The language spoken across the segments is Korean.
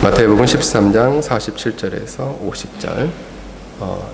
마태복음 13장 47절에서 50절.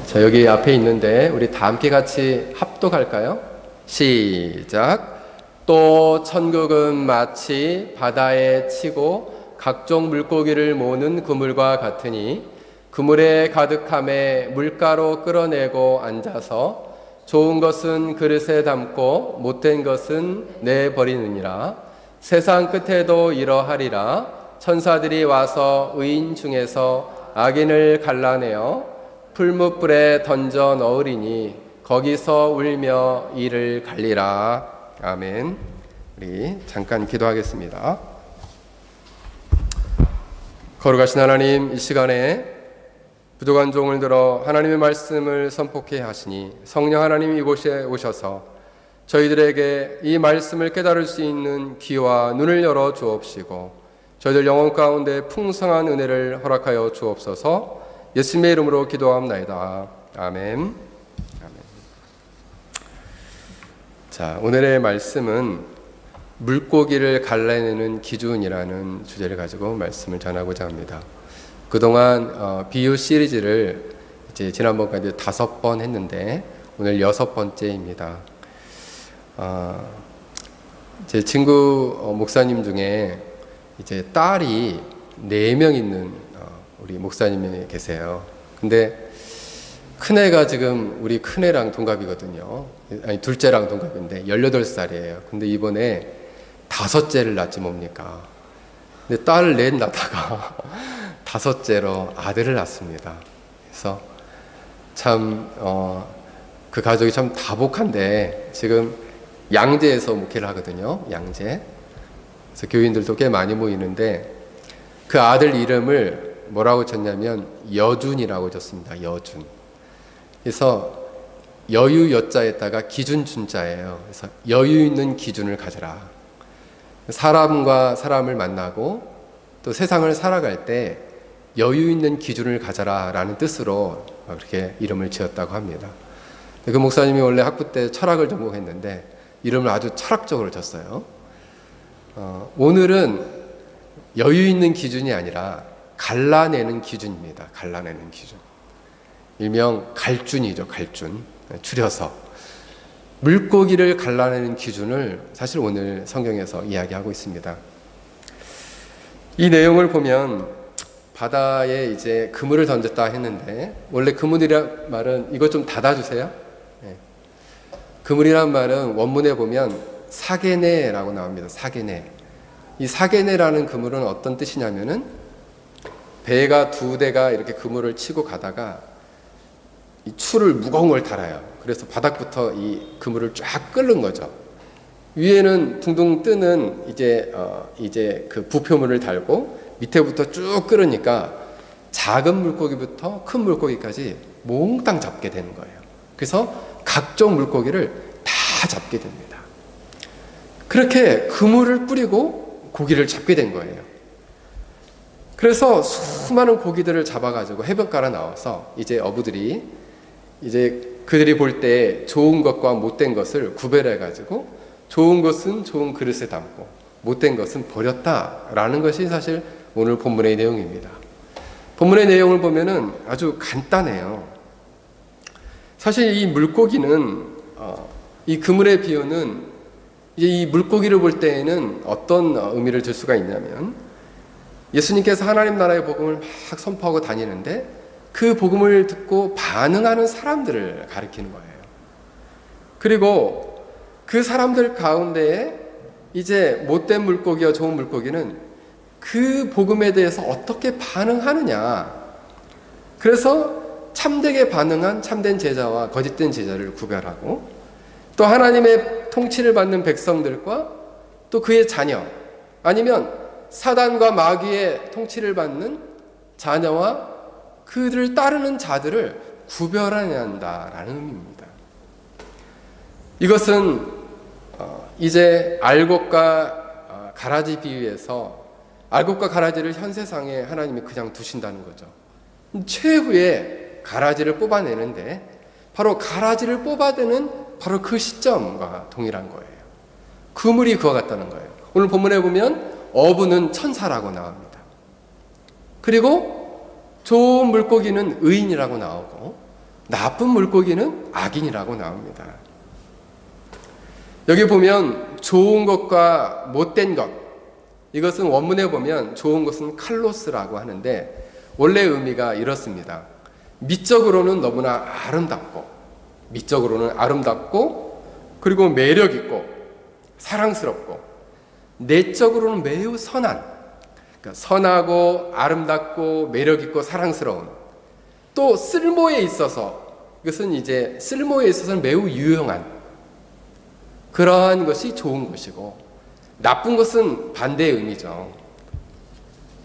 자, 여기 앞에 있는데 우리 다 함께 같이 합독할까요? 시작. 또 천국은 마치 바다에 치고 각종 물고기를 모으는 그물과 같으니 그물에 가득함에 물가로 끌어내고 앉아서 좋은 것은 그릇에 담고 못된 것은 내버리느니라. 세상 끝에도 이러하리라. 천사들이 와서 의인 중에서 악인을 갈라내어 풀무불에 던져 넣으리니 거기서 울며 이를 갈리라. 아멘. 우리 잠깐 기도하겠습니다. 거룩하신 하나님, 이 시간에 부족한 종을 들어 하나님의 말씀을 선포케 하시니 성령 하나님 이곳에 오셔서 저희들에게 이 말씀을 깨달을 수 있는 귀와 눈을 열어 주옵시고 저희들 영혼 가운데 풍성한 은혜를 허락하여 주옵소서. 예수님의 이름으로 기도합나이다. 아멘. 아멘. 자, 오늘의 말씀은 물고기를 갈라내는 기준이라는 주제를 가지고 말씀을 전하고자 합니다. 그동안 비유 시리즈를 이제 지난번까지 5번 했는데 오늘 6번째입니다. 제 친구 목사님 중에 이제 딸이 4명 있는 우리 목사님이 계세요. 근데 큰애가 지금 우리 큰애랑 동갑이거든요. 아니 둘째랑 동갑인데 18살이에요. 근데 이번에 5째를 낳지 뭡니까? 근데 딸을 넷 낳다가 5째로 아들을 낳습니다. 그래서 참 그 가족이 참 다복한데 지금 양재에서 목회를 하거든요. 양재. 그래서 교인들도 꽤 많이 모이는데 그 아들 이름을 뭐라고 쳤냐면 여준이라고 줬습니다. 여준. 그래서 여유 여자에다가 기준 준자예요. 그래서 여유 있는 기준을 가져라. 사람과 사람을 만나고 또 세상을 살아갈 때 여유 있는 기준을 가져라 라는 뜻으로 그렇게 이름을 지었다고 합니다. 그 목사님이 원래 학부 때 철학을 전공했는데 이름을 아주 철학적으로 줬어요. 오늘은 여유 있는 기준이 아니라 갈라내는 기준입니다. 갈라내는 기준. 일명 갈준이죠. 갈준. 줄여서 물고기를 갈라내는 기준을 사실 오늘 성경에서 이야기하고 있습니다. 이 내용을 보면 바다에 이제 그물을 던졌다 했는데 원래 그물이란 말은 이것 좀 닫아주세요. 네. 그물이란 말은 원문에 보면 사게네라고 나옵니다. 사게네. 이 사게네라는 그물은 어떤 뜻이냐면은 배가 2대가 이렇게 그물을 치고 가다가 이 추를 무거운 걸 달아요. 그래서 바닥부터 이 그물을 쫙 끓는 거죠. 위에는 둥둥 뜨는 이제 그 부표물을 달고 밑에부터 쭉 끓으니까 작은 물고기부터 큰 물고기까지 몽땅 잡게 되는 거예요. 그래서 각종 물고기를 다 잡게 됩니다. 그렇게 그물을 뿌리고 고기를 잡게 된 거예요. 그래서 수많은 고기들을 잡아가지고 해변가로 나와서 이제 어부들이 이제 그들이 볼 때 좋은 것과 못된 것을 구별해가지고 좋은 것은 좋은 그릇에 담고 못된 것은 버렸다라는 것이 사실 오늘 본문의 내용입니다. 본문의 내용을 보면은 아주 간단해요. 사실 이 물고기는 이 그물의 비유는 이제 이 물고기를 볼 때에는 어떤 의미를 줄 수가 있냐면 예수님께서 하나님 나라의 복음을 막 선포하고 다니는데 그 복음을 듣고 반응하는 사람들을 가리키는 거예요. 그리고 그 사람들 가운데에 이제 못된 물고기와 좋은 물고기는 그 복음에 대해서 어떻게 반응하느냐. 그래서 참되게 반응한 참된 제자와 거짓된 제자를 구별하고 또 하나님의 통치를 받는 백성들과 또 그의 자녀 아니면 사단과 마귀의 통치를 받는 자녀와 그들을 따르는 자들을 구별해야 한다라는 의미입니다. 이것은 이제 알곡과 가라지 비유에서 알곡과 가라지를 현 세상에 하나님이 그냥 두신다는 거죠. 최후의 가라지를 뽑아내는데 바로 가라지를 뽑아내는 바로 그 시점과 동일한 거예요. 그물이 그와 같다는 거예요. 오늘 본문에 보면 어부는 천사라고 나옵니다. 그리고 좋은 물고기는 의인이라고 나오고 나쁜 물고기는 악인이라고 나옵니다. 여기 보면 좋은 것과 못된 것, 이것은 원문에 보면 좋은 것은 칼로스라고 하는데 원래 의미가 이렇습니다. 미적으로는 너무나 아름답고 그리고 매력 있고 사랑스럽고 내적으로는 매우 선한, 그러니까 선하고 아름답고 매력 있고 사랑스러운, 또 쓸모에 있어서, 이것은 이제 쓸모에 있어서는 매우 유용한 그러한 것이 좋은 것이고, 나쁜 것은 반대의 의미죠.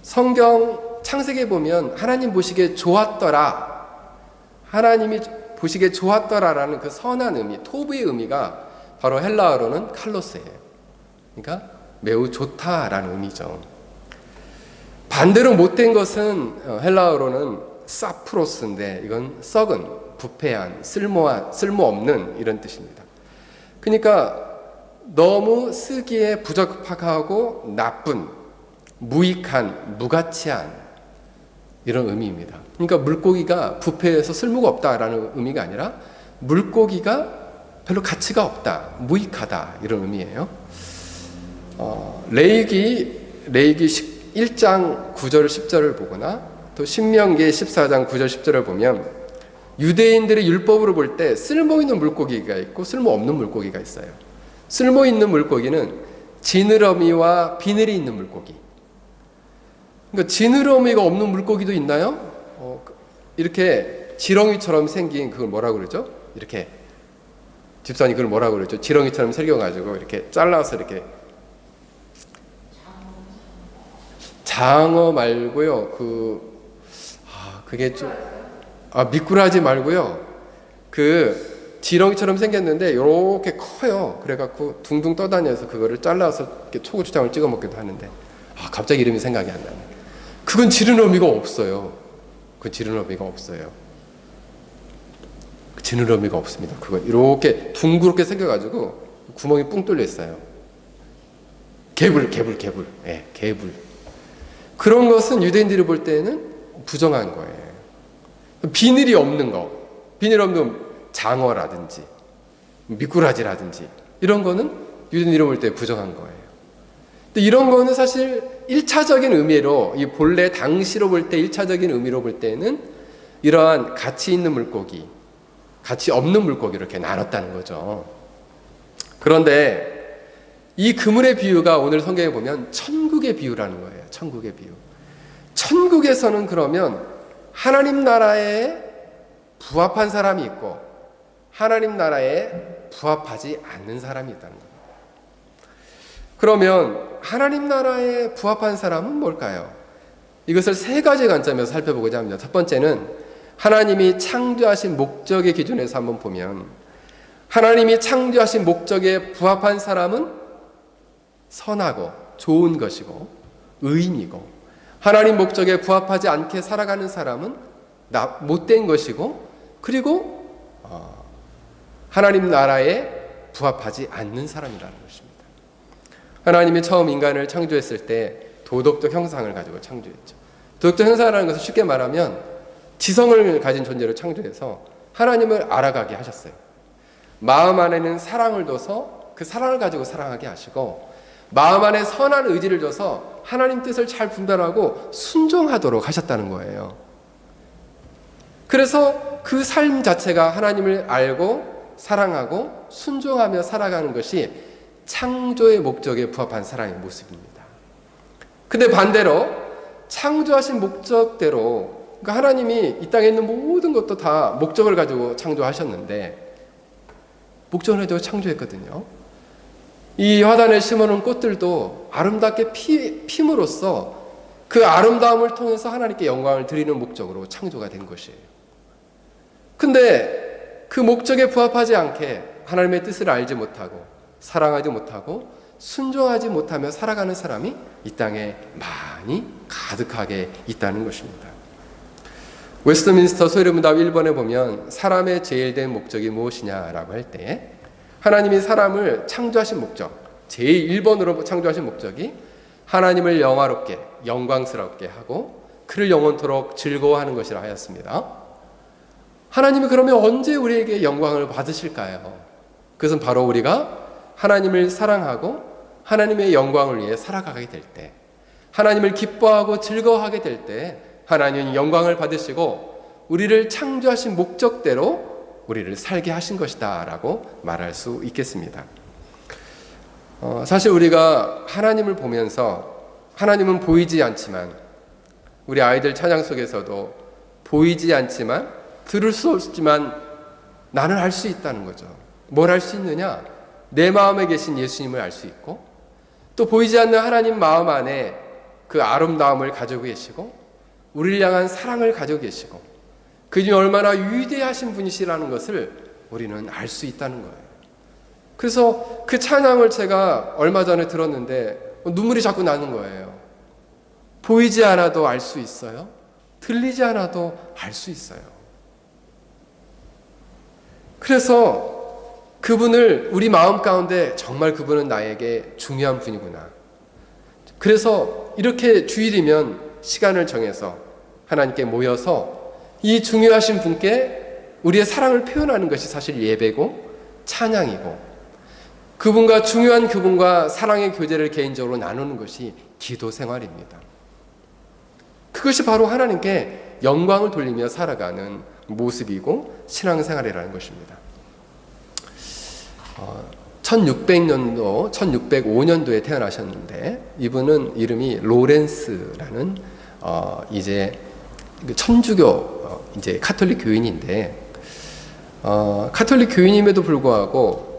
성경 창세기에 보면 하나님 보시기에 좋았더라, 하나님이 보시기에 좋았더라라는 그 선한 의미, 토브의 의미가 바로 헬라어로는 칼로스예요. 그러니까 매우 좋다라는 의미죠. 반대로 못된 것은 헬라어로는 사프로스인데 이건 썩은, 부패한, 쓸모없는 이런 뜻입니다. 그러니까 너무 쓰기에 부적합하고 나쁜, 무익한, 무가치한 이런 의미입니다. 그러니까 물고기가 부패해서 쓸모가 없다라는 의미가 아니라 물고기가 별로 가치가 없다, 무익하다 이런 의미예요. 레위기 1장 9절 10절을 보거나 또 신명기 14장 9절 10절을 보면 유대인들의 율법으로 볼 때 쓸모있는 물고기가 있고 쓸모없는 물고기가 있어요. 쓸모있는 물고기는 지느러미와 비늘이 있는 물고기. 그러니까 지느러미가 없는 물고기도 있나요? 이렇게 지렁이처럼 생긴 그걸 뭐라고 그러죠? 이렇게 집사님 그걸 뭐라고 그러죠? 지렁이처럼 생겨가지고 이렇게 잘라서 이렇게 장어 말고요. 그게 좀 미꾸라지 말고요. 그 지렁이처럼 생겼는데 이렇게 커요. 그래갖고 둥둥 떠다녀서 그거를 잘라서 이렇게 초고추장을 찍어 먹기도 하는데 갑자기 이름이 생각이 안 나네. 그건 지느러미가 없어요. 지느러미가 없습니다. 그건 이렇게 둥그렇게 생겨가지고 구멍이 뿡 뚫려 있어요. 개불. 예, 개불. 그런 것은 유대인들이 볼 때는 부정한 거예요. 비늘이 없는 거, 비늘 없는 장어라든지 미꾸라지라든지 이런 거는 유대인들이 볼 때 부정한 거예요. 근데 이런 거는 사실 1차적인 의미로, 이 본래 당시로 볼 때 1차적인 의미로 볼 때는 이러한 가치 있는 물고기, 가치 없는 물고기 이렇게 나눴다는 거죠. 그런데 이 그물의 비유가 오늘 성경에 보면 천국의 비유라는 거예요. 천국의 비유. 천국에서는 그러면 하나님 나라에 부합한 사람이 있고 하나님 나라에 부합하지 않는 사람이 있다는 겁니다. 그러면 하나님 나라에 부합한 사람은 뭘까요? 이것을 세 가지 관점에서 살펴보고자 합니다. 첫 번째는 하나님이 창조하신 목적의 기준에서 한번 보면 하나님이 창조하신 목적에 부합한 사람은 선하고 좋은 것이고 의인이고, 하나님 목적에 부합하지 않게 살아가는 사람은 못된 것이고, 그리고 하나님 나라에 부합하지 않는 사람이라는 것입니다. 하나님이 처음 인간을 창조했을 때 도덕적 형상을 가지고 창조했죠. 도덕적 형상이라는 것은 쉽게 말하면 지성을 가진 존재로 창조해서 하나님을 알아가게 하셨어요. 마음 안에는 사랑을 둬서 그 사랑을 가지고 사랑하게 하시고, 마음 안에 선한 의지를 줘서 하나님 뜻을 잘 분별하고 순종하도록 하셨다는 거예요. 그래서 그 삶 자체가 하나님을 알고 사랑하고 순종하며 살아가는 것이 창조의 목적에 부합한 사랑의 모습입니다. 근데 반대로 창조하신 목적대로, 그러니까 하나님이 이 땅에 있는 모든 것도 다 목적을 가지고 창조하셨는데, 목적을 가지고 창조했거든요. 이 화단에 심어놓은 꽃들도 아름답게 핌으로써 그 아름다움을 통해서 하나님께 영광을 드리는 목적으로 창조가 된 것이에요. 근데 그 목적에 부합하지 않게 하나님의 뜻을 알지 못하고 사랑하지 못하고 순종하지 못하며 살아가는 사람이 이 땅에 많이 가득하게 있다는 것입니다. 웨스트민스터 소리문답 1번에 보면 사람의 제일 된 목적이 무엇이냐라고 할 때 하나님이 사람을 창조하신 목적, 제일 1번으로 창조하신 목적이 하나님을 영화롭게 영광스럽게 하고 그를 영원토록 즐거워하는 것이라 하였습니다. 하나님이 그러면 언제 우리에게 영광을 받으실까요? 그것은 바로 우리가 하나님을 사랑하고 하나님의 영광을 위해 살아가게 될 때, 하나님을 기뻐하고 즐거워하게 될 때 하나님은 영광을 받으시고 우리를 창조하신 목적대로 우리를 살게 하신 것이다 라고 말할 수 있겠습니다. 사실 우리가 하나님을 보면서, 하나님은 보이지 않지만, 우리 아이들 찬양 속에서도 보이지 않지만 들을 수 없지만 나는 알 수 있다는 거죠. 뭘 알 수 있느냐? 내 마음에 계신 예수님을 알 수 있고, 또 보이지 않는 하나님 마음 안에 그 아름다움을 가지고 계시고, 우리를 향한 사랑을 가지고 계시고, 그분이 얼마나 위대하신 분이시라는 것을 우리는 알 수 있다는 거예요. 그래서 그 찬양을 제가 얼마 전에 들었는데 눈물이 자꾸 나는 거예요. 보이지 않아도 알 수 있어요. 들리지 않아도 알 수 있어요. 그래서 그분을 우리 마음 가운데 정말 그분은 나에게 중요한 분이구나. 그래서 이렇게 주일이면 시간을 정해서 하나님께 모여서 이 중요하신 분께 우리의 사랑을 표현하는 것이 사실 예배고 찬양이고, 그분과 중요한 그분과 사랑의 교제를 개인적으로 나누는 것이 기도 생활입니다. 그것이 바로 하나님께 영광을 돌리며 살아가는 모습이고 신앙생활이라는 것입니다. 1600년도, 1605년도에 태어나셨는데, 이분은 이름이 로렌스라는 이제 천주교 이제 카톨릭 교인인데, 카톨릭 교인임에도 불구하고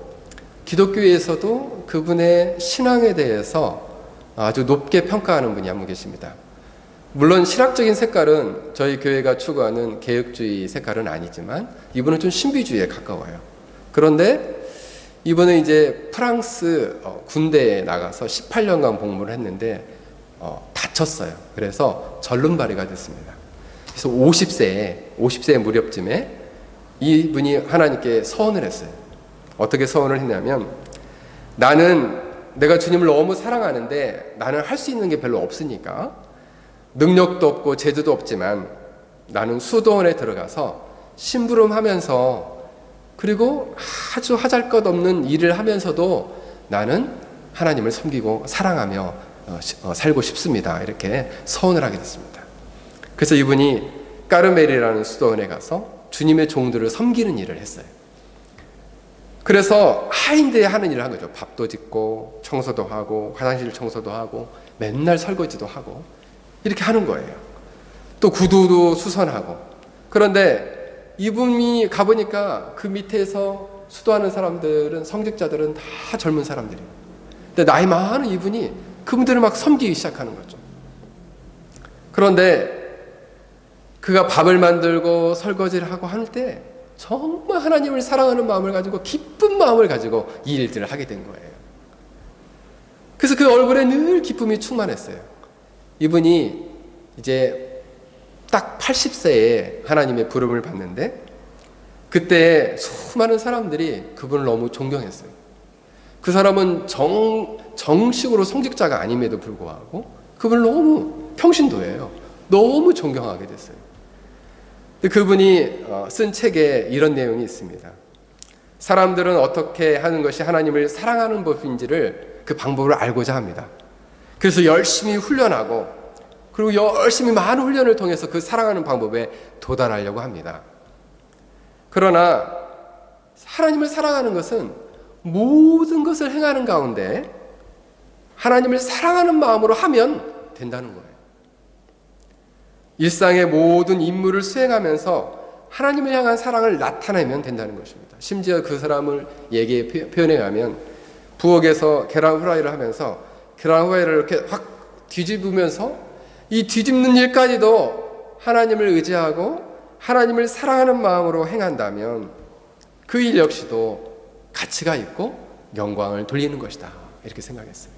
기독교에서도 그분의 신앙에 대해서 아주 높게 평가하는 분이 한 분 계십니다. 물론 신학적인 색깔은 저희 교회가 추구하는 개혁주의 색깔은 아니지만 이분은 좀 신비주의에 가까워요. 그런데 이분은 이제 프랑스 군대에 나가서 18년간 복무를 했는데 다쳤어요. 그래서 절름발이가 됐습니다. 그래서 50세 무렵쯤에 이분이 하나님께 서원을 했어요. 어떻게 서원을 했냐면, 나는 내가 주님을 너무 사랑하는데 나는 할 수 있는 게 별로 없으니까, 능력도 없고 재주도 없지만 나는 수도원에 들어가서 심부름하면서, 그리고 아주 하잘것없는 일을 하면서도 나는 하나님을 섬기고 사랑하며 살고 싶습니다. 이렇게 서원을 하게 됐습니다. 그래서 이분이 까르멜이라는 수도원에 가서 주님의 종들을 섬기는 일을 했어요. 그래서 하인들이 하는 일을 한 거죠. 밥도 짓고 청소도 하고 화장실 청소도 하고 맨날 설거지도 하고 이렇게 하는 거예요. 또 구두도 수선하고. 그런데 이분이 가보니까 그 밑에서 수도하는 사람들은, 성직자들은 다 젊은 사람들이에요. 근데 나이 많은 이분이 그분들을 막 섬기기 시작하는 거죠. 그런데 그가 밥을 만들고 설거지를 하고 할 때 정말 하나님을 사랑하는 마음을 가지고, 기쁜 마음을 가지고 이 일들을 하게 된 거예요. 그래서 그 얼굴에 늘 기쁨이 충만했어요. 이분이 이제 딱 80세에 하나님의 부름을 받는데, 그때 수많은 사람들이 그분을 너무 존경했어요. 그 사람은 정식으로 성직자가 아님에도 불구하고 그분을 너무 평신도예요. 너무 존경하게 됐어요. 그분이 쓴 책에 이런 내용이 있습니다. 사람들은 어떻게 하는 것이 하나님을 사랑하는 법인지를, 그 방법을 알고자 합니다. 그래서 열심히 훈련하고, 그리고 열심히 많은 훈련을 통해서 그 사랑하는 방법에 도달하려고 합니다. 그러나 하나님을 사랑하는 것은 모든 것을 행하는 가운데 하나님을 사랑하는 마음으로 하면 된다는 거예요. 일상의 모든 임무를 수행하면서 하나님을 향한 사랑을 나타내면 된다는 것입니다. 심지어 그 사람을 얘기에 표현해 가면, 부엌에서 계란 후라이를 하면서 계란 후라이를 이렇게 확 뒤집으면서 이 뒤집는 일까지도 하나님을 의지하고 하나님을 사랑하는 마음으로 행한다면 그 일 역시도 가치가 있고 영광을 돌리는 것이다. 이렇게 생각했어요.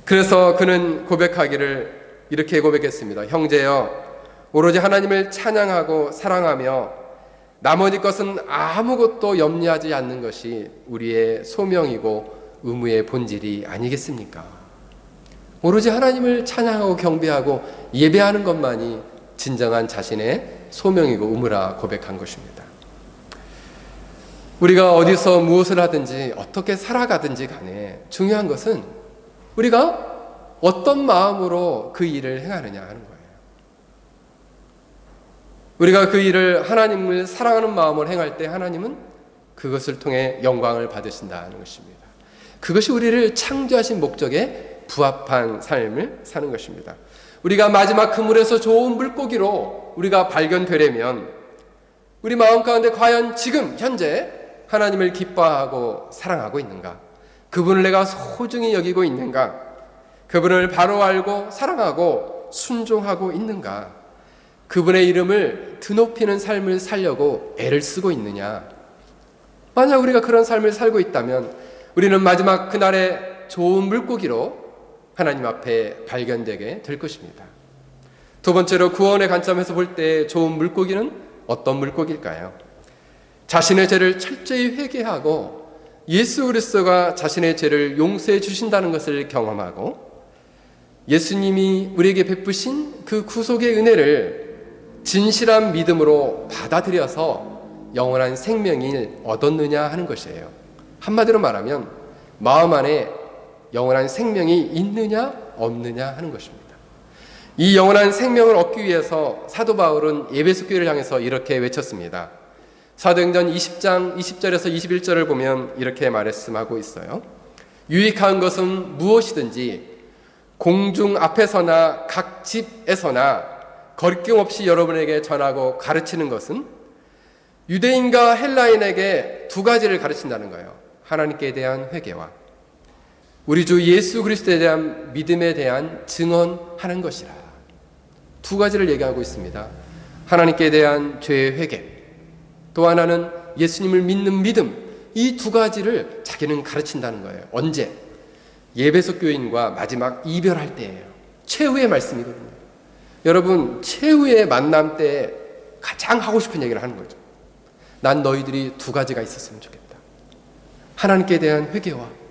그래서 그는 고백하기를 이렇게 고백했습니다. 형제여, 오로지 하나님을 찬양하고 사랑하며 나머지 것은 아무것도 염려하지 않는 것이 우리의 소명이고 의무의 본질이 아니겠습니까? 오로지 하나님을 찬양하고 경배하고 예배하는 것만이 진정한 자신의 소명이고 의무라 고백한 것입니다. 우리가 어디서 무엇을 하든지 어떻게 살아가든지 간에 중요한 것은 우리가 어떤 마음으로 그 일을 행하느냐 하는 거예요. 우리가 그 일을 하나님을 사랑하는 마음으로 행할 때 하나님은 그것을 통해 영광을 받으신다는 것입니다. 그것이 우리를 창조하신 목적에 부합한 삶을 사는 것입니다. 우리가 마지막 그물에서 좋은 물고기로 우리가 발견되려면 우리 마음 가운데 과연 지금 현재 하나님을 기뻐하고 사랑하고 있는가? 그분을 내가 소중히 여기고 있는가? 그분을 바로 알고 사랑하고 순종하고 있는가? 그분의 이름을 드높이는 삶을 살려고 애를 쓰고 있느냐? 만약 우리가 그런 삶을 살고 있다면 우리는 마지막 그날의 좋은 물고기로 하나님 앞에 발견되게 될 것입니다. 두 번째로 구원의 관점에서 볼 때 좋은 물고기는 어떤 물고기일까요? 자신의 죄를 철저히 회개하고 예수 그리스도가 자신의 죄를 용서해 주신다는 것을 경험하고 예수님이 우리에게 베푸신 그 구속의 은혜를 진실한 믿음으로 받아들여서 영원한 생명을 얻었느냐 하는 것이에요. 한마디로 말하면 마음 안에 영원한 생명이 있느냐 없느냐 하는 것입니다. 이 영원한 생명을 얻기 위해서 사도 바울은 에베소 교회를 향해서 이렇게 외쳤습니다. 사도행전 20장 20절에서 21절을 보면 이렇게 말씀하고 있어요. 유익한 것은 무엇이든지 공중 앞에서나 각 집에서나 거리낌 없이 여러분에게 전하고 가르치는 것은 유대인과 헬라인에게 두 가지를 가르친다는 거예요. 하나님께 대한 회개와 우리 주 예수 그리스도에 대한 믿음에 대한 증언하는 것이라. 두 가지를 얘기하고 있습니다. 하나님께 대한 죄의 회개, 또 하나는 예수님을 믿는 믿음, 이 두 가지를 자기는 가르친다는 거예요. 언제? 에베소 교인과 마지막 이별할 때예요. 최후의 말씀이거든요. 여러분, 최후의 만남 때 가장 하고 싶은 얘기를 하는 거죠. 난 너희들이 두 가지가 있었으면 좋겠다. 하나님께 대한 회개와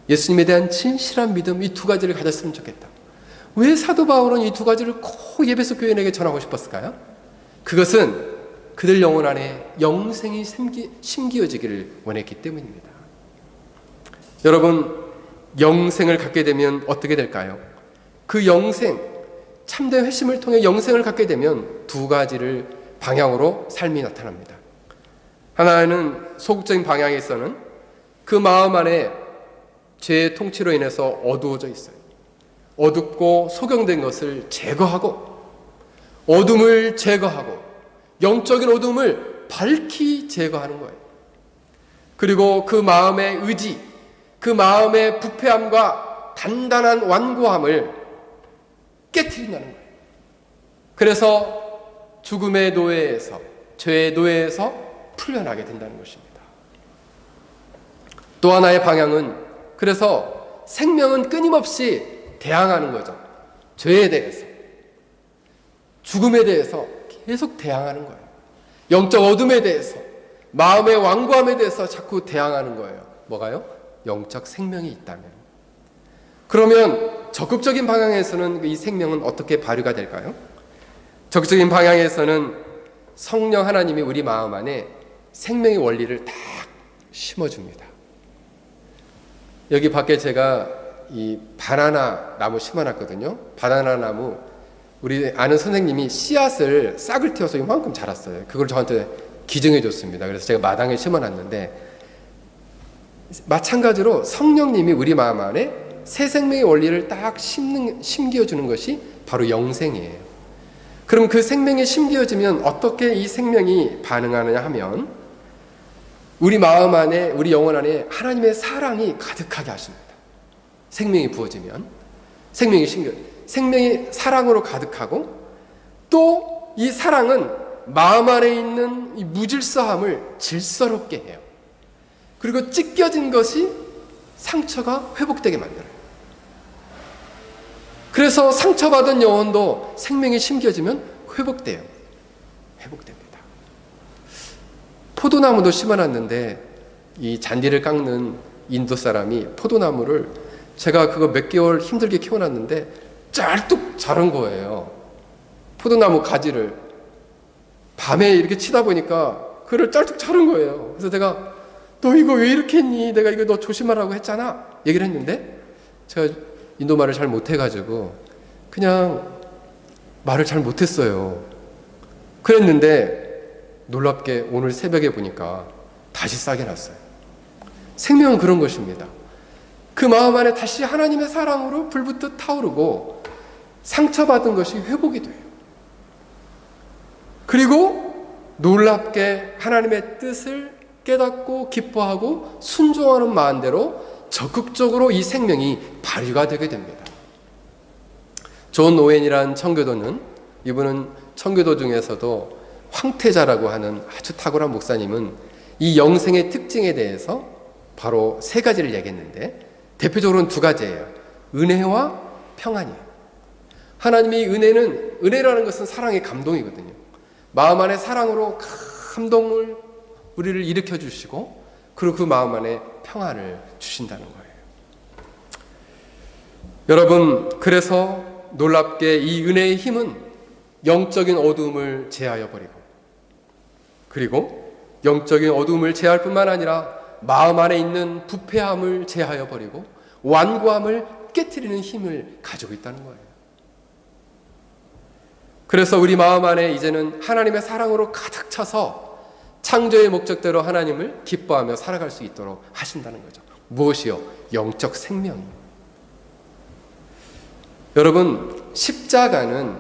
예수님에 대한 진실한 믿음, 이 두 가지를 가졌으면 좋겠다. 왜 사도 바울은 이 두 가지를 꼭 에베소 교인에게 전하고 싶었을까요? 그것은 그들 영혼 안에 영생이 심기어지기를 원했기 때문입니다. 여러분, 영생을 갖게 되면 어떻게 될까요? 그 영생, 참된 회심을 통해 영생을 갖게 되면 두 가지를 방향으로 삶이 나타납니다. 하나는 소극적인 방향에서는 그 마음 안에 죄의 통치로 인해서 어두워져 있어요. 어둡고 소경된 것을 제거하고 어둠을 제거하고 영적인 어둠을 밝히 제거하는 거예요. 그리고 그 마음의 의지, 그 마음의 부패함과 단단한 완고함을 깨트린다는 거예요. 그래서 죽음의 노예에서, 죄의 노예에서 풀려나게 된다는 것입니다. 또 하나의 방향은 그래서 생명은 끊임없이 대항하는 거죠. 죄에 대해서, 죽음에 대해서 계속 대항하는 거예요. 영적 어둠에 대해서, 마음의 완고함에 대해서 자꾸 대항하는 거예요. 뭐가요? 영적 생명이 있다면. 그러면 적극적인 방향에서는 이 생명은 어떻게 발휘가 될까요? 적극적인 방향에서는 성령 하나님이 우리 마음 안에 생명의 원리를 딱 심어줍니다. 여기 밖에 제가 이 바나나 나무 심어놨거든요. 바나나 나무, 우리 아는 선생님이 씨앗을 싹을 틔워서 이만큼 자랐어요. 그걸 저한테 기증해 줬습니다. 그래서 제가 마당에 심어놨는데, 마찬가지로 성령님이 우리 마음 안에 새 생명의 원리를 딱 심겨주는 것이 바로 영생이에요. 그럼 그 생명이 심겨지면 어떻게 이 생명이 반응하느냐 하면 우리 마음 안에, 우리 영혼 안에 하나님의 사랑이 가득하게 하십니다. 생명이 부어지면 생명이 사랑으로 가득하고, 또 이 사랑은 마음 안에 있는 이 무질서함을 질서롭게 해요. 그리고 찢겨진 것이 상처가 회복되게 만들어요. 그래서 상처받은 영혼도 생명이 심겨지면 회복됩니다. 포도나무도 심어놨는데 이 잔디를 깎는 인도 사람이 포도나무를 제가 그거 몇 개월 힘들게 키워놨는데 짤뚝 자란 거예요. 포도나무 가지를 밤에 이렇게 치다 보니까 그를 짤뚝 자른 거예요. 그래서 내가 너 이거 왜 이렇게 했니? 내가 이거 너 조심하라고 했잖아. 얘기를 했는데 제가 인도말을 잘 못해가지고 그냥 말을 잘 못했어요. 그랬는데 놀랍게 오늘 새벽에 보니까 다시 싹이 났어요. 생명은 그런 것입니다. 그 마음 안에 다시 하나님의 사랑으로 불붙듯 타오르고 상처받은 것이 회복이 돼요. 그리고 놀랍게 하나님의 뜻을 깨닫고 기뻐하고 순종하는 마음대로 적극적으로 이 생명이 발휘가 되게 됩니다. 존 오웬이라는 청교도는, 이분은 청교도 중에서도 황태자라고 하는 아주 탁월한 목사님은 이 영생의 특징에 대해서 바로 세 가지를 얘기했는데 대표적으로는 두 가지예요. 은혜와 평안이에요. 하나님이 은혜라는 것은 사랑의 감동이거든요. 마음 안에 사랑으로 감동을 우리를 일으켜 주시고 그리고 그 마음 안에 평안을 주신다는 거예요. 여러분, 그래서 놀랍게 이 은혜의 힘은 영적인 어두움을 제하여 버리고 그리고 영적인 어두움을 제할 뿐만 아니라 마음 안에 있는 부패함을 제하여 버리고 완고함을 깨트리는 힘을 가지고 있다는 거예요. 그래서 우리 마음 안에 이제는 하나님의 사랑으로 가득 차서 창조의 목적대로 하나님을 기뻐하며 살아갈 수 있도록 하신다는 거죠. 무엇이요? 영적 생명이요. 여러분, 십자가는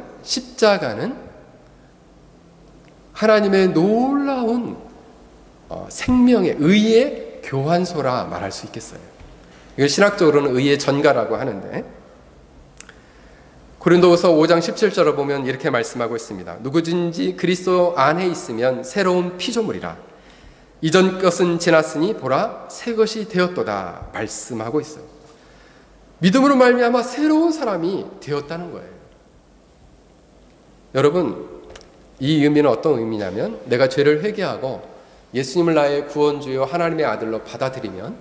하나님의 놀라운 생명의 의의 교환소라 말할 수 있겠어요. 이걸 신학적으로는 의의 전가라고 하는데 고린도후서 5장 17절을 보면 이렇게 말씀하고 있습니다. 누구든지 그리스도 안에 있으면 새로운 피조물이라. 이전 것은 지났으니 보라 새 것이 되었도다 말씀하고 있어요. 믿음으로 말미암아 새로운 사람이 되었다는 거예요. 여러분, 이 의미는 어떤 의미냐면 내가 죄를 회개하고 예수님을 나의 구원주요 하나님의 아들로 받아들이면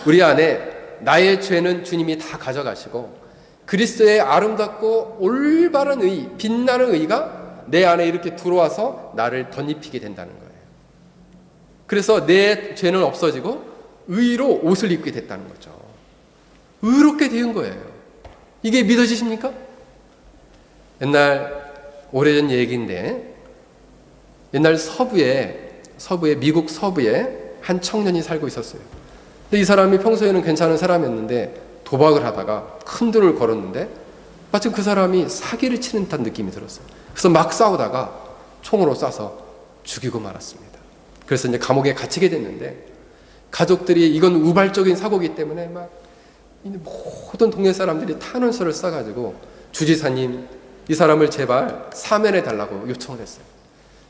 우리 안에 나의 죄는 주님이 다 가져가시고 그리스도의 아름답고 올바른 의, 빛나는 의가 내 안에 이렇게 들어와서 나를 덧입히게 된다는 거예요. 그래서 내 죄는 없어지고 의로 옷을 입게 됐다는 거죠. 의롭게 된 거예요. 이게 믿어지십니까? 옛날 오래전 얘기인데 옛날 미국 서부에 한 청년이 살고 있었어요. 근데 이 사람이 평소에는 괜찮은 사람이었는데 도박을 하다가 큰 돈을 걸었는데 마침 그 사람이 사기를 치는 듯한 느낌이 들었어요. 그래서 막 싸우다가 총으로 쏴서 죽이고 말았습니다. 그래서 이제 감옥에 갇히게 됐는데 가족들이 이건 우발적인 사고이기 때문에 막 모든 동네 사람들이 탄원서를 써가지고 주지사님 이 사람을 제발 사면해 달라고 요청을 했어요.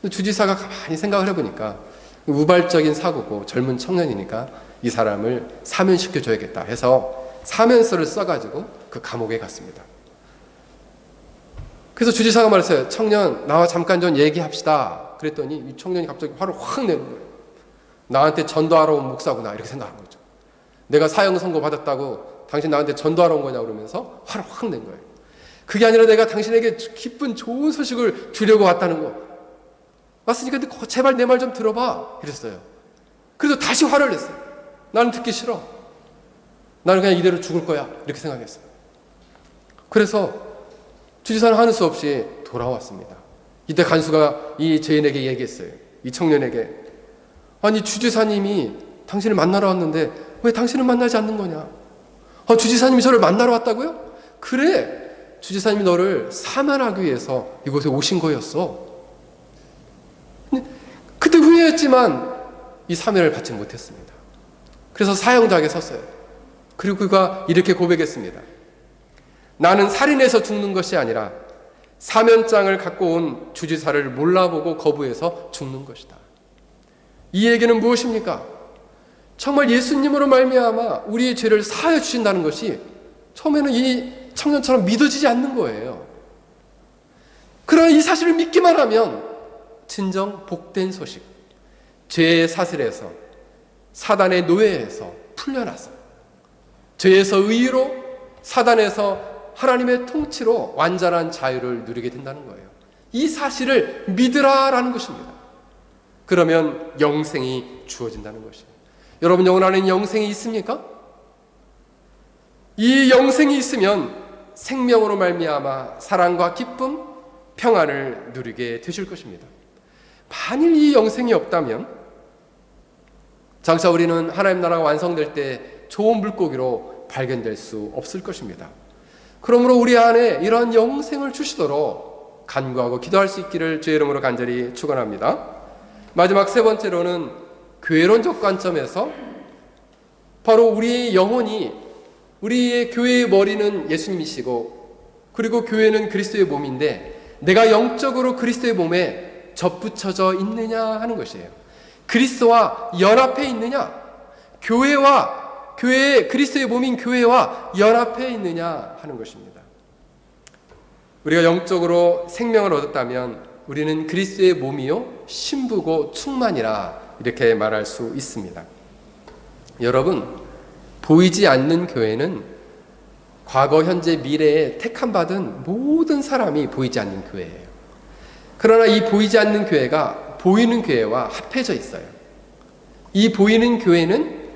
근데 주지사가 가만히 생각을 해보니까 우발적인 사고고 젊은 청년이니까 이 사람을 사면시켜줘야겠다 해서 사면서를 써가지고 그 감옥에 갔습니다. 그래서 주지사가 말했어요. 청년 나와 잠깐 좀 얘기합시다. 그랬더니 이 청년이 갑자기 화를 확 내는 거예요. 나한테 전도하러 온 목사구나 이렇게 생각한 거죠. 내가 사형 선고 받았다고 당신 나한테 전도하러 온 거냐 그러면서 화를 확 낸 거예요. 그게 아니라 내가 당신에게 기쁜 좋은 소식을 주려고 왔다는 거. 왔으니까 근데 제발 내 말 좀 들어봐 이랬어요. 그래서 다시 화를 냈어요. 나는 듣기 싫어. 나는 그냥 이대로 죽을 거야 이렇게 생각했어요. 그래서 주지사는 하는 수 없이 돌아왔습니다. 이때 간수가 이 죄인에게 얘기했어요. 이 청년에게 아니 주지사님이 당신을 만나러 왔는데 왜 당신은 만나지 않는 거냐. 주지사님이 저를 만나러 왔다고요? 그래 주지사님이 너를 사면하기 위해서 이곳에 오신 거였어. 그때 후회했지만 이 사면을 받지 못했습니다. 그래서 사형장에 섰어요. 그리고 그가 이렇게 고백했습니다. 나는 살인해서 죽는 것이 아니라 사면장을 갖고 온 주지사를 몰라보고 거부해서 죽는 것이다. 이 얘기는 무엇입니까? 정말 예수님으로 말미암아 우리의 죄를 사하여 주신다는 것이 처음에는 이 청년처럼 믿어지지 않는 거예요. 그러나 이 사실을 믿기만 하면 진정 복된 소식, 죄의 사슬에서 사단의 노예에서 풀려나서 죄에서 의로, 사단에서 하나님의 통치로 완전한 자유를 누리게 된다는 거예요. 이 사실을 믿으라라는 것입니다. 그러면 영생이 주어진다는 것이에요. 여러분 영혼 안에 영생이 있습니까? 이 영생이 있으면 생명으로 말미암아 사랑과 기쁨, 평안을 누리게 되실 것입니다. 만일 이 영생이 없다면 장차 우리는 하나님 나라가 완성될 때 좋은 물고기로 발견될 수 없을 것입니다. 그러므로 우리 안에 이러한 영생을 주시도록 간구하고 기도할 수 있기를 주의 이름으로 간절히 축원합니다. 마지막 세 번째로는 교회론적 관점에서 바로 우리의 영혼이, 우리의 교회의 머리는 예수님이시고 그리고 교회는 그리스도의 몸인데 내가 영적으로 그리스도의 몸에 접붙여져 있느냐 하는 것이에요. 그리스도와 연합해 있느냐, 그리스도의 몸인 교회와 연합해 있느냐 하는 것입니다. 우리가 영적으로 생명을 얻었다면 우리는 그리스도의 몸이요 신부고 충만이라 이렇게 말할 수 있습니다. 여러분, 보이지 않는 교회는 과거, 현재, 미래에 택함받은 모든 사람이 보이지 않는 교회예요. 그러나 이 보이지 않는 교회가 보이는 교회와 합해져 있어요. 이 보이는 교회는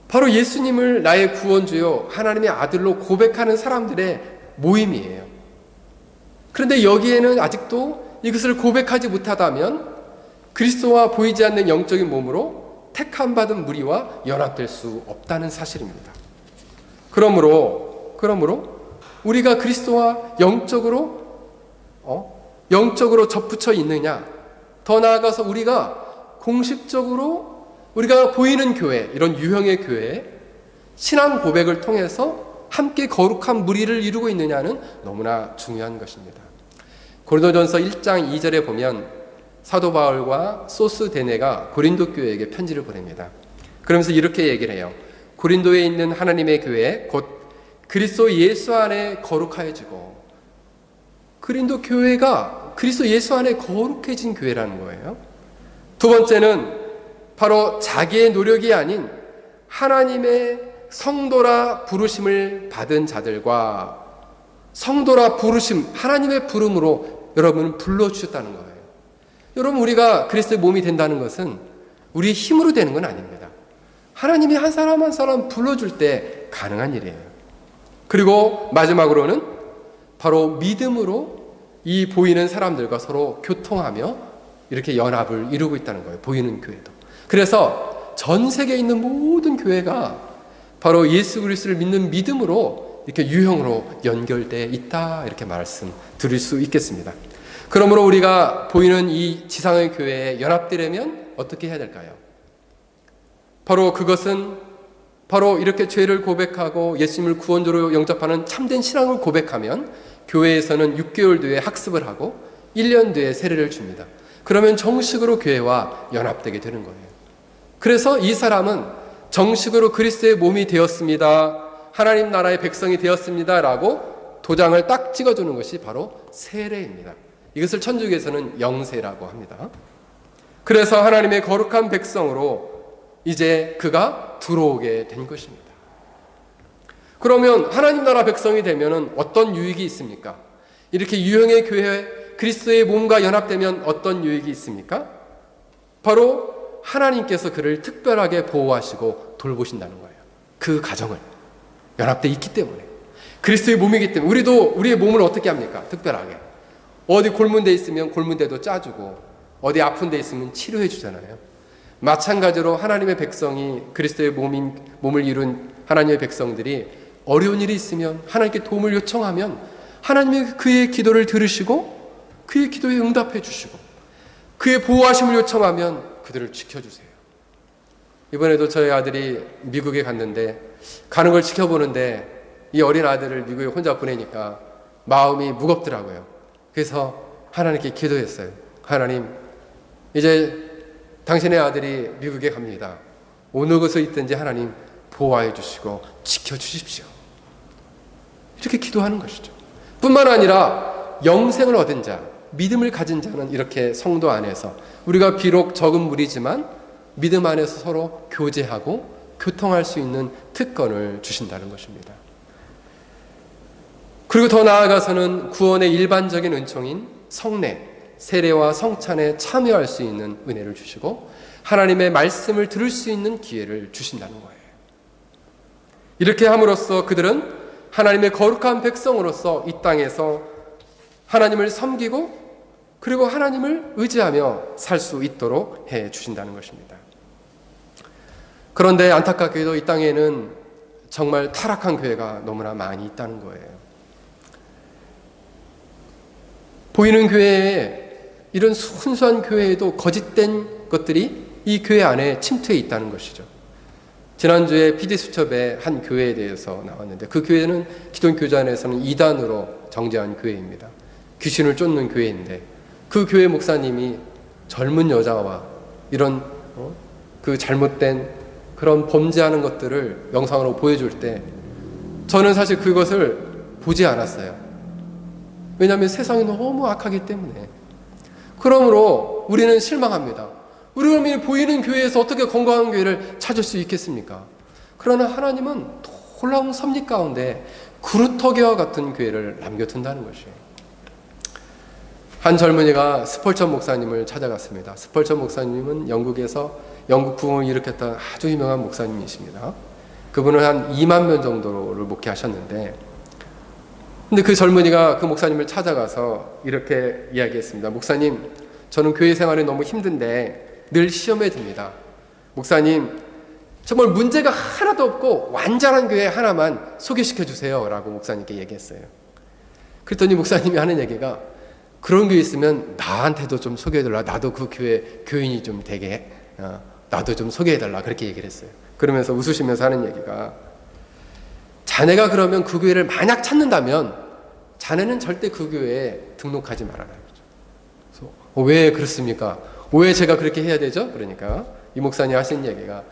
바로 예수님을 나의 구원주요 하나님의 아들로 고백하는 사람들의 모임이에요. 그런데 여기에는 아직도 이것을 고백하지 못하다면 그리스도와 보이지 않는 영적인 몸으로 택함받은 무리와 연합될 수 없다는 사실입니다. 그러므로 우리가 그리스도와 영적으로 접붙여 있느냐, 더 나아가서 우리가 공식적으로 우리가 보이는 교회, 이런 유형의 교회, 신앙 고백을 통해서 함께 거룩한 무리를 이루고 있느냐는 너무나 중요한 것입니다. 고린도전서 1장 2절에 보면 사도 바울과 소스데네가 고린도 교회에게 편지를 보냅니다. 그러면서 이렇게 얘기를 해요. 고린도에 있는 하나님의 교회 곧 그리스도 예수 안에 거룩하여지고, 고린도 교회가 그리스도 예수 안에 거룩해진 교회라는 거예요. 두 번째는 바로 자기의 노력이 아닌 하나님의 성도라 부르심을 받은 자들과 성도라 부르심, 하나님의 부름으로 여러분을 불러주셨다는 거예요. 여러분, 우리가 그리스도의 몸이 된다는 것은 우리의 힘으로 되는 건 아닙니다. 하나님이 한 사람 한 사람 불러줄 때 가능한 일이에요. 그리고 마지막으로는 바로 믿음으로 이 보이는 사람들과 서로 교통하며 이렇게 연합을 이루고 있다는 거예요. 보이는 교회도. 그래서 전 세계에 있는 모든 교회가 바로 예수 그리스도를 믿는 믿음으로 이렇게 유형으로 연결되어 있다, 이렇게 말씀드릴 수 있겠습니다. 그러므로 우리가 보이는 이 지상의 교회에 연합되려면 어떻게 해야 될까요? 바로 그것은 바로 이렇게 죄를 고백하고 예수님을 구원주로 영접하는 참된 신앙을 고백하면 교회에서는 6개월 뒤에 학습을 하고 1년 뒤에 세례를 줍니다. 그러면 정식으로 교회와 연합되게 되는 거예요. 그래서 이 사람은 정식으로 그리스도의 몸이 되었습니다, 하나님 나라의 백성이 되었습니다 라고 도장을 딱 찍어주는 것이 바로 세례입니다. 이것을 천주교에서는 영세라고 합니다. 그래서 하나님의 거룩한 백성으로 이제 그가 들어오게 된 것입니다. 그러면 하나님 나라 백성이 되면 어떤 유익이 있습니까? 이렇게 유형의 교회, 그리스도의 몸과 연합되면 어떤 유익이 있습니까? 바로 하나님께서 그를 특별하게 보호하시고 돌보신다는 거예요. 그 가정을 연합되어 있기 때문에, 그리스도의 몸이기 때문에. 우리도 우리의 몸을 어떻게 합니까? 특별하게. 어디 골문 데 있으면 골문 데도 짜주고, 어디 아픈 데 있으면 치료해 주잖아요. 마찬가지로 하나님의 백성이, 그리스도의 몸을 이룬 하나님의 백성들이 어려운 일이 있으면, 하나님께 도움을 요청하면 하나님이 그의 기도를 들으시고 그의 기도에 응답해 주시고, 그의 보호하심을 요청하면 그들을 지켜주세요. 이번에도 저희 아들이 미국에 갔는데, 가는 걸 지켜보는데 이 어린 아들을 미국에 혼자 보내니까 마음이 무겁더라고요. 그래서 하나님께 기도했어요. 하나님, 이제 당신의 아들이 미국에 갑니다. 어느 곳에 있든지 하나님 보호해 주시고 지켜주십시오. 이렇게 기도하는 것이죠. 뿐만 아니라 영생을 얻은 자, 믿음을 가진 자는 이렇게 성도 안에서 우리가 비록 적은 무리지만 믿음 안에서 서로 교제하고 교통할 수 있는 특권을 주신다는 것입니다. 그리고 더 나아가서는 구원의 일반적인 은총인 성례, 세례와 성찬에 참여할 수 있는 은혜를 주시고 하나님의 말씀을 들을 수 있는 기회를 주신다는 거예요. 이렇게 함으로써 그들은 하나님의 거룩한 백성으로서 이 땅에서 하나님을 섬기고 그리고 하나님을 의지하며 살 수 있도록 해 주신다는 것입니다. 그런데 안타깝게도 이 땅에는 정말 타락한 교회가 너무나 많이 있다는 거예요. 보이는 교회에 이런 순수한 교회에도 거짓된 것들이 이 교회 안에 침투해 있다는 것이죠. 지난주에 PD수첩의 한 교회에 대해서 나왔는데 그 교회는 기독교 교제 안에서는 이단으로 정죄한 교회입니다. 귀신을 쫓는 교회인데 그 교회 목사님이 젊은 여자와 이런 그 잘못된 그런 범죄하는 것들을 영상으로 보여줄 때 저는 사실 그것을 보지 않았어요. 왜냐하면 세상이 너무 악하기 때문에. 그러므로 우리는 실망합니다. 우리가 보이는 교회에서 어떻게 건강한 교회를 찾을 수 있겠습니까? 그러나 하나님은 놀라운 섭리 가운데 그루터기와 같은 교회를 남겨둔다는 것이에요. 한 젊은이가 스펄전 목사님을 찾아갔습니다. 스펄전 목사님은 영국에서 영국 부흥을 일으켰던 아주 유명한 목사님이십니다. 그분은 한 2만 명 정도를 목회하셨는데 근데 그 젊은이가 그 목사님을 찾아가서 이렇게 이야기했습니다. 목사님, 저는 교회 생활이 너무 힘든데 늘 시험에 듭니다. 목사님, 정말 문제가 하나도 없고 완전한 교회 하나만 소개시켜 주세요 라고 목사님께 얘기했어요. 그랬더니 목사님이 하는 얘기가 그런 교회 있으면 나한테도 좀 소개해달라. 나도 그 교회 교인이 좀 되게 나도 좀 소개해달라. 그렇게 얘기를 했어요. 그러면서 웃으시면서 하는 얘기가 자네가 그러면 그 교회를 만약 찾는다면 자네는 절대 그 교회에 등록하지 말아라. 그래서 왜 그렇습니까? 왜 제가 그렇게 해야 되죠? 그러니까 이 목사님 하신 얘기가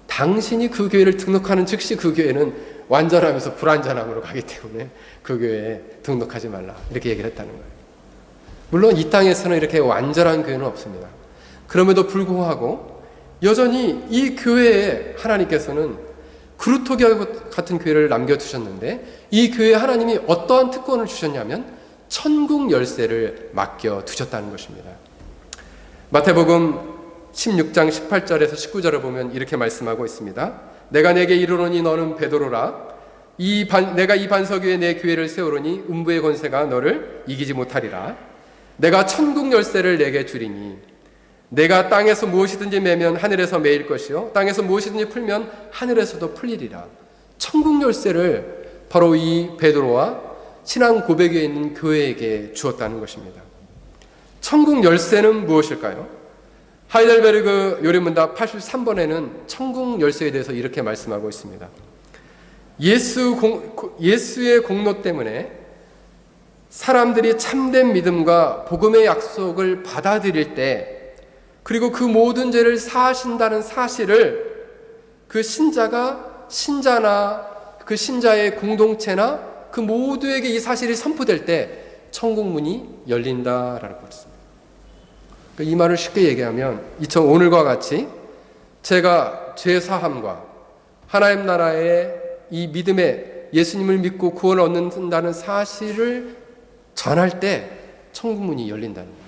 당신이 그 교회를 등록하는 즉시 그 교회는 완전하면서 불완전함으로 가기 때문에 그 교회에 등록하지 말라. 이렇게 얘기를 했다는 거예요. 물론 이 땅에서는 이렇게 완전한 교회는 없습니다. 그럼에도 불구하고 여전히 이 교회에 하나님께서는 그루터기와 같은 교회를 남겨두셨는데 이 교회에 하나님이 어떠한 특권을 주셨냐면 천국 열쇠를 맡겨두셨다는 것입니다. 마태복음 16장 18절에서 19절을 보면 이렇게 말씀하고 있습니다. 내가 내게 이르노니 너는 베드로라. 내가 이 반석 위에 내 교회를 세우노니 음부의 권세가 너를 이기지 못하리라. 내가 천국 열쇠를 내게 주리니 내가 땅에서 무엇이든지 매면 하늘에서 매일 것이요 땅에서 무엇이든지 풀면 하늘에서도 풀리리라. 천국 열쇠를 바로 이 베드로와 신앙 고백 위에 있는 교회에게 주었다는 것입니다. 천국 열쇠는 무엇일까요? 하이델베르그 요리문답 83번에는 천국 열쇠에 대해서 이렇게 말씀하고 있습니다. 예수의 공로 때문에 사람들이 참된 믿음과 복음의 약속을 받아들일 때 그리고 그 모든 죄를 사하신다는 사실을 그 신자나 그 신자의 공동체나 그 모두에게 이 사실이 선포될 때 천국 문이 열린다라고 했습니다. 이 말을 쉽게 얘기하면 오늘과 같이 제가 죄 사함과 하나님 나라의 이 믿음에 예수님을 믿고 구원을 얻는다는 사실을 전할 때 천국 문이 열린다는 거예요.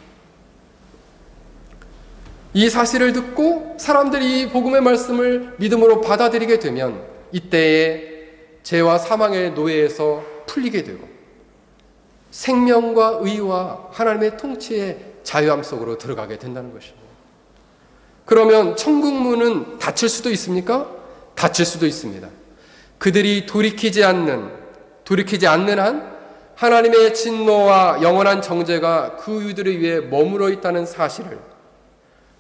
이 사실을 듣고 사람들이 이 복음의 말씀을 믿음으로 받아들이게 되면 이때에 죄와 사망의 노예에서 풀리게 되고 생명과 의와 하나님의 통치의 자유함 속으로 들어가게 된다는 것입니다. 그러면 천국 문은 닫힐 수도 있습니까? 닫힐 수도 있습니다. 그들이 돌이키지 않는 한 하나님의 진노와 영원한 정죄가 그 이들을 위해 머물러 있다는 사실을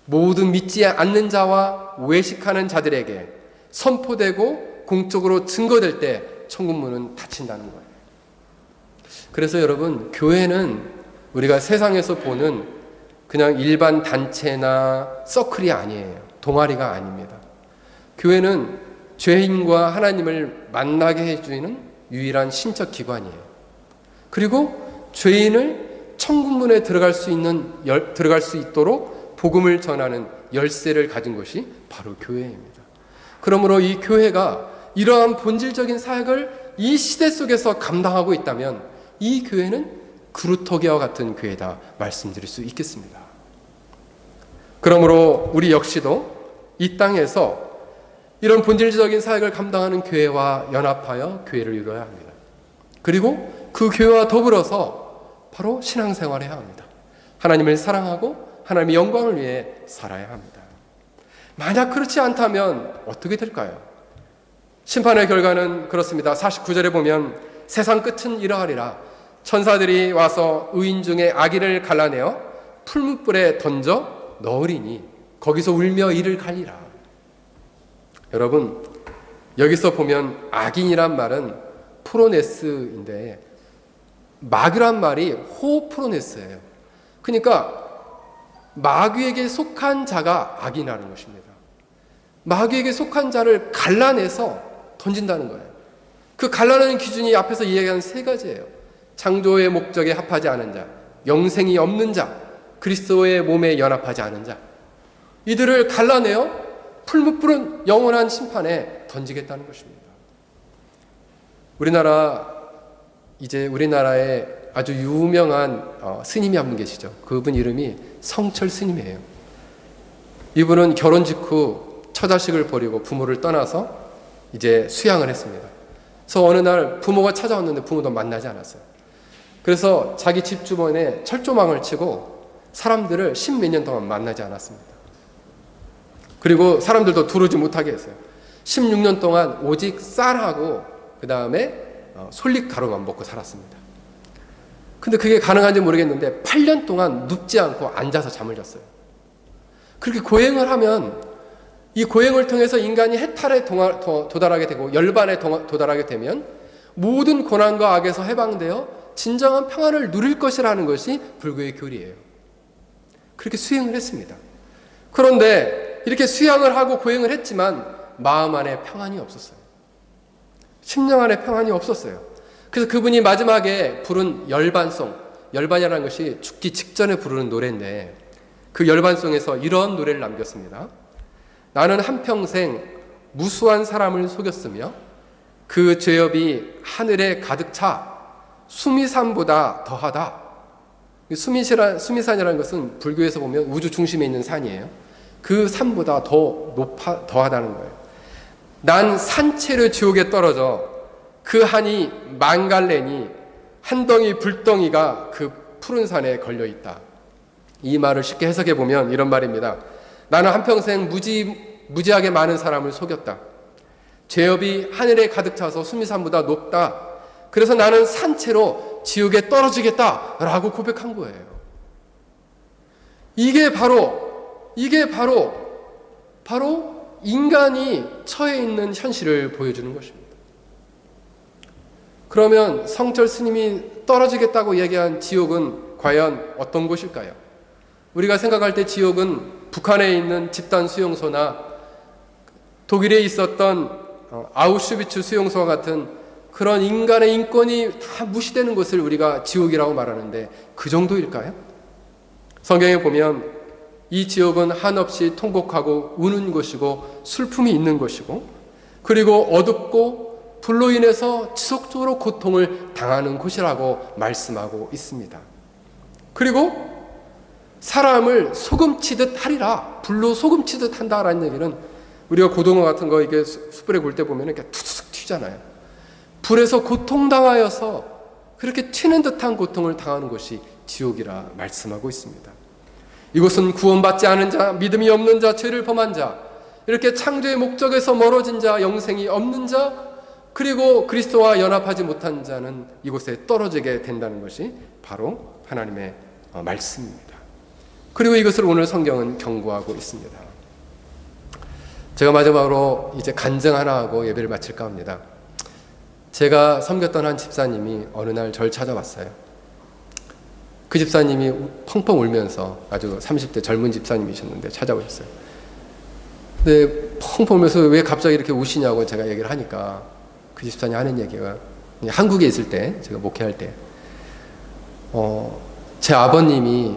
모든 믿지 않는 자와 외식하는 자들에게 선포되고 공적으로 증거될 때 천국 문은 닫힌다는 거예요. 그래서 여러분, 교회는 우리가 세상에서 보는 그냥 일반 단체나 서클이 아니에요. 동아리가 아닙니다. 교회는 죄인과 하나님을 만나게 해주는 유일한 신적 기관이에요. 그리고 죄인을 천국 문에 들어갈 수 있도록 복음을 전하는 열쇠를 가진 것이 바로 교회입니다. 그러므로 이 교회가 이러한 본질적인 사역을 이 시대 속에서 감당하고 있다면 이 교회는 그루터기와 같은 교회다 말씀드릴 수 있겠습니다. 그러므로 우리 역시도 이 땅에서 이런 본질적인 사역을 감당하는 교회와 연합하여 교회를 이루어야 합니다. 그리고 그 교회와 더불어서 바로 신앙생활을 해야 합니다. 하나님을 사랑하고 하나님의 영광을 위해 살아야 합니다. 만약 그렇지 않다면 어떻게 될까요? 심판의 결과는 그렇습니다. 49절에 보면 세상 끝은 이러하리라. 천사들이 와서 의인 중에 악인을 갈라내어 풀무불에 던져 넣으리니 거기서 울며 이를 갈리라. 여러분, 여기서 보면 악인이란 말은 프로네스인데 마귀란 말이 호프로네스예요. 그러니까 마귀에게 속한 자가 악인이라는 것입니다. 마귀에게 속한 자를 갈라내서 던진다는 거예요. 그 갈라내는 기준이 앞에서 이야기한 세 가지예요. 창조의 목적에 합하지 않은 자, 영생이 없는 자, 그리스도의 몸에 연합하지 않은 자, 이들을 갈라내어 풀무불은 영원한 심판에 던지겠다는 것입니다. 우리나라에 아주 유명한 스님이 한 분 계시죠. 그분 이름이 성철 스님이에요. 이분은 결혼 직후 처자식을 버리고 부모를 떠나서 이제 수양을 했습니다. 그래서 어느 날 부모가 찾아왔는데 부모도 만나지 않았어요. 그래서 자기 집 주변에 철조망을 치고 사람들을 10몇 년 동안 만나지 않았습니다. 그리고 사람들도 들어오지 못하게 했어요. 16년 동안 오직 쌀하고 그 다음에 솔잎 가루만 먹고 살았습니다. 근데 그게 가능한지 모르겠는데 8년 동안 눕지 않고 앉아서 잠을 잤어요. 그렇게 고행을 하면 이 고행을 통해서 인간이 해탈에 도달하게 되고 열반에 도달하게 되면 모든 고난과 악에서 해방되어 진정한 평안을 누릴 것이라는 것이 불교의 교리예요. 그렇게 수행을 했습니다. 그런데 이렇게 수양을 하고 고행을 했지만 마음 안에 평안이 없었어요. 심령 안에 평안이 없었어요. 그래서 그분이 마지막에 부른 열반송, 열반이라는 것이 죽기 직전에 부르는 노래인데 그 열반송에서 이런 노래를 남겼습니다. 나는 한평생 무수한 사람을 속였으며 그 죄업이 하늘에 가득 차 수미산보다 더하다. 수미산이라는 것은 불교에서 보면 우주 중심에 있는 산이에요. 그 산보다 더하다는 거예요. 난 산채로 지옥에 떨어져 그 한이 망갈래니 한 덩이 불덩이가 그 푸른 산에 걸려있다. 이 말을 쉽게 해석해 보면 이런 말입니다. 나는 한평생 무지하게 많은 사람을 속였다. 죄업이 하늘에 가득 차서 수미산보다 높다. 그래서 나는 산채로 지옥에 떨어지겠다라고 고백한 거예요. 이게 바로 인간이 처해 있는 현실을 보여주는 것입니다. 그러면 성철 스님이 떨어지겠다고 얘기한 지옥은 과연 어떤 곳일까요? 우리가 생각할 때 지옥은 북한에 있는 집단 수용소나 독일에 있었던 아우슈비츠 수용소와 같은 그런 인간의 인권이 다 무시되는 것을 우리가 지옥이라고 말하는데 그 정도일까요? 성경에 보면 이 지옥은 한없이 통곡하고 우는 곳이고 슬픔이 있는 곳이고 그리고 어둡고 불로 인해서 지속적으로 고통을 당하는 곳이라고 말씀하고 있습니다. 그리고 사람을 소금치듯 하리라, 불로 소금치듯 한다라는 얘기는 우리가 고등어 같은 거 이게 숯불에 굴 때 보면 이렇게 툭툭 튀잖아요. 불에서 고통당하여서 그렇게 튀는 듯한 고통을 당하는 것이 지옥이라 말씀하고 있습니다. 이곳은 구원받지 않은 자, 믿음이 없는 자, 죄를 범한 자, 이렇게 창조의 목적에서 멀어진 자, 영생이 없는 자, 그리고 그리스도와 연합하지 못한 자는 이곳에 떨어지게 된다는 것이 바로 하나님의 말씀입니다. 그리고 이것을 오늘 성경은 경고하고 있습니다. 제가 마지막으로 이제 간증 하나 하고 예배를 마칠까 합니다. 제가 섬겼던 한 집사님이 어느 날 저를 찾아왔어요. 그 집사님이 펑펑 울면서 아주 30대 젊은 집사님이셨는데 찾아오셨어요. 근데 펑펑 울면서 왜 갑자기 이렇게 우시냐고 제가 얘기를 하니까 그 집사님이 하는 얘기가 한국에 있을 때 제가 목회할 때 제 아버님이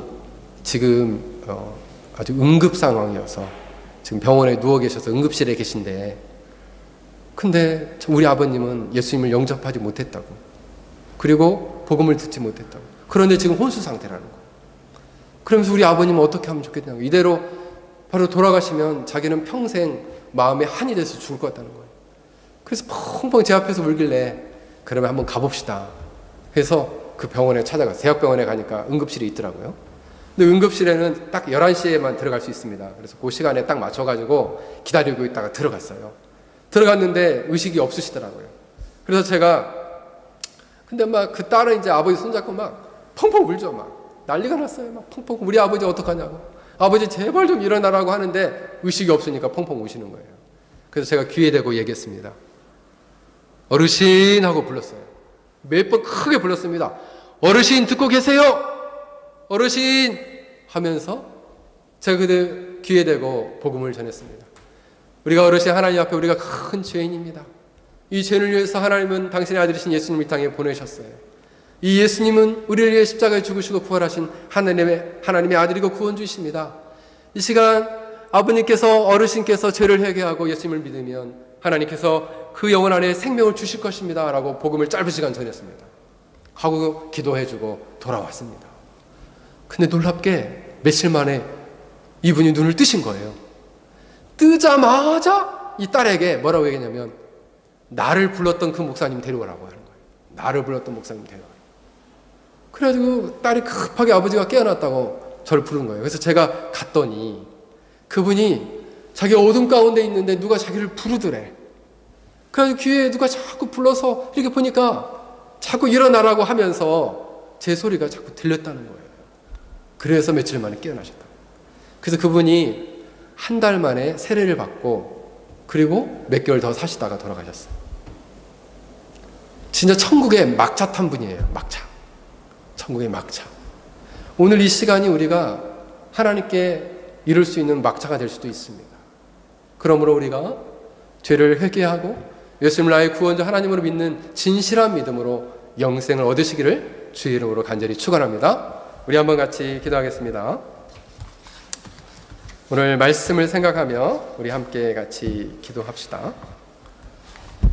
지금 아주 응급 상황이어서 지금 병원에 누워 계셔서 응급실에 계신데 근데 우리 아버님은 예수님을 영접하지 못했다고. 그리고 복음을 듣지 못했다고. 그런데 지금 혼수 상태라는 거예요. 그러면서 우리 아버님은 어떻게 하면 좋겠냐고. 이대로 바로 돌아가시면 자기는 평생 마음에 한이 돼서 죽을 것 같다는 거예요. 그래서 펑펑 제 앞에서 울길래 그러면 한번 가봅시다 해서 그 병원에 찾아갔어요. 대학병원에 가니까 응급실이 있더라고요. 근데 응급실에는 딱 11시에만 들어갈 수 있습니다. 그래서 그 시간에 딱 맞춰가지고 기다리고 있다가 들어갔어요. 들어갔는데 의식이 없으시더라고요. 그래서 제가 근데 막 그 딸은 이제 아버지 손잡고 막 펑펑 울죠. 막 난리가 났어요. 막 펑펑. 우리 아버지 어떡하냐고. 아버지 제발 좀 일어나라고 하는데 의식이 없으니까 펑펑 우시는 거예요. 그래서 제가 귀에 대고 얘기했습니다. 어르신 하고 불렀어요. 몇 번 크게 불렀습니다. 어르신 듣고 계세요? 어르신 하면서 제가 그때 귀에 대고 복음을 전했습니다. 우리가 어르신 하나님 앞에 우리가 큰 죄인입니다. 이 죄를 위해서 하나님은 당신의 아들이신 예수님을 이 땅에 보내셨어요. 이 예수님은 우리를 위해 십자가에 죽으시고 부활하신 하나님의 아들이고 구원주이십니다. 이 시간 아버님께서 어르신께서 죄를 회개하고 예수님을 믿으면 하나님께서 그 영혼 안에 생명을 주실 것입니다 라고 복음을 짧은 시간 전했습니다. 하고 기도해주고 돌아왔습니다. 근데 놀랍게 며칠 만에 이분이 눈을 뜨신 거예요. 뜨자마자 이 딸에게 뭐라고 얘기했냐면 나를 불렀던 그 목사님 데려오라고 하는 거예요. 나를 불렀던 목사님 데려오라고. 그래가지고 딸이 급하게 아버지가 깨어났다고 저를 부른 거예요. 그래서 제가 갔더니 그분이 자기 어둠 가운데 있는데 누가 자기를 부르더래. 그래서 귀에 누가 자꾸 불러서 이렇게 보니까 자꾸 일어나라고 하면서 제 소리가 자꾸 들렸다는 거예요. 그래서 며칠 만에 깨어나셨다. 그래서 그분이 한 달 만에 세례를 받고 그리고 몇 개월 더 사시다가 돌아가셨어요. 진짜 천국의 막차 탄 분이에요. 막차. 천국의 막차. 오늘 이 시간이 우리가 하나님께 이룰 수 있는 막차가 될 수도 있습니다. 그러므로 우리가 죄를 회개하고 예수님을 나의 구원자 하나님으로 믿는 진실한 믿음으로 영생을 얻으시기를 주의 이름으로 간절히 축원합니다. 우리 한번 같이 기도하겠습니다. 오늘 말씀을 생각하며 우리 함께 같이 기도합시다.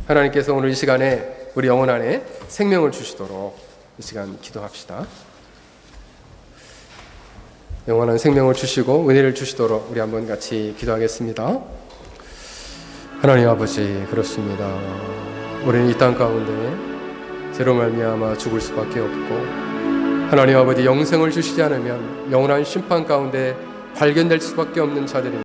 하나님께서 오늘 이 시간에 우리 영혼 안에 생명을 주시도록 이 시간 기도합시다. 영원한 생명을 주시고 은혜를 주시도록 우리 한번 같이 기도하겠습니다. 하나님 아버지, 그렇습니다. 우리는 이 땅 가운데 죄로 말미암아 죽을 수밖에 없고 하나님 아버지 영생을 주시지 않으면 영원한 심판 가운데 발견될 수밖에 없는 자들입니다.